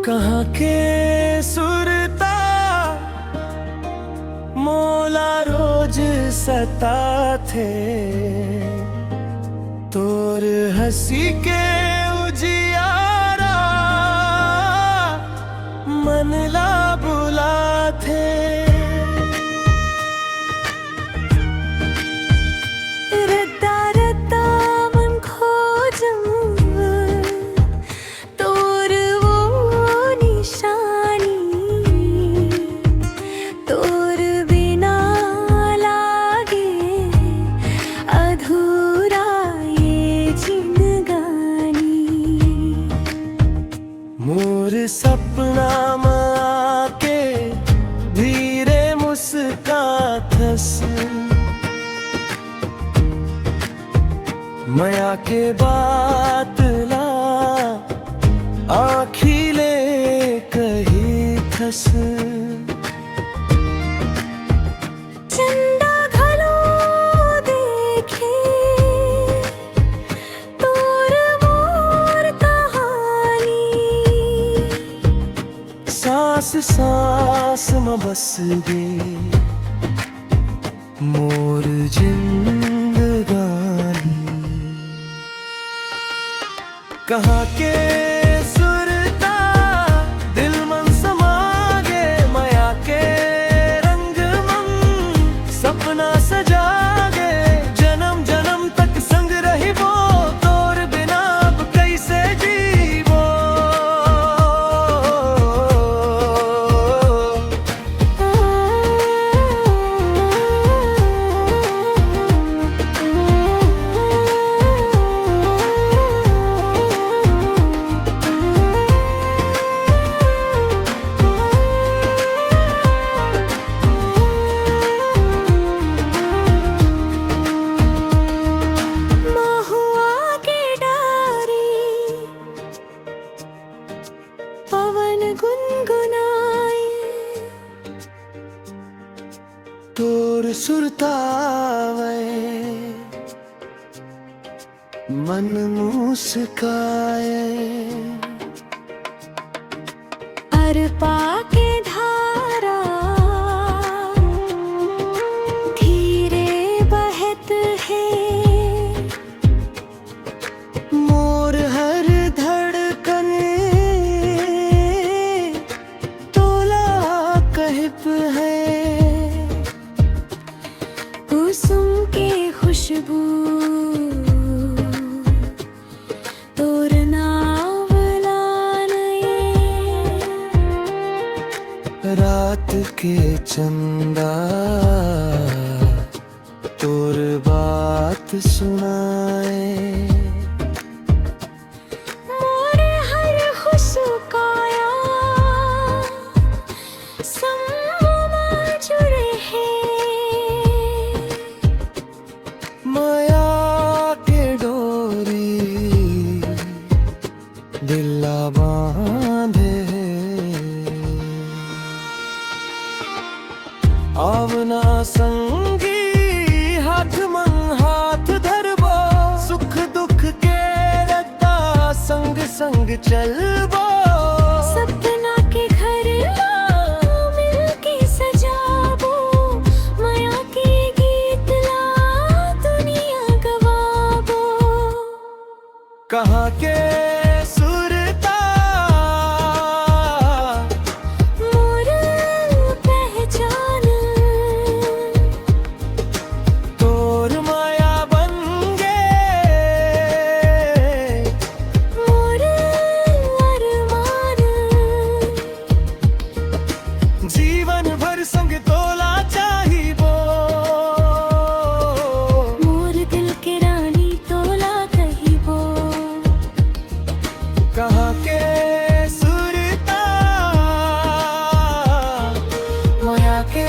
कहाँ के सुरता मोला रोज सता थे, तोर हंसी के उजियारा मन ला बुला थे। रद्दा रद्दा मन खोजम तोर वो निशानी, तोर बिना लागे अधूरा ये जिंदगानी। मोर सपना आके धीरे मुस्काथस, माया के बात ला आखिले कही थस। चंदा घलो देखे तोर मोर कहानी, सांस सांस में बस गे मोर जिंदगानी। कहाँ के सुरता दिल मन समागे, माया के रंग मन सपना सजागे। जन्म जन्म तक संग रही वो, तोर बिना अब कैसे जीवो। पवन गुनगुनाए तोर सुरतावे मन मुस्काए। अरपा के धारा धीरे बहत है, मोर हर धड़कन तोला कहप है। कुसुम के खुशबू तोर नावला नये, रात के चंदा तोर बात सुनाए। मोर हर खुशकाया सम्मा जुड़े हैं, माया के डोरी दिला बांधे। आवना संगी हाथ मन हाथ धरबो, सुख दुख के रत्ता संग संग चलबो। सपना के घर ला मिलके सजाबो, माया के गीत ला दुनिया गवाबो। कहाँ के सुरता मोर पहचान तोर माया बन गे, मोर अरमान जीवन भर संग तोला चाहिबो। मोर दिल के रानी तोला कहिबो। कहाँ के सुरता माया के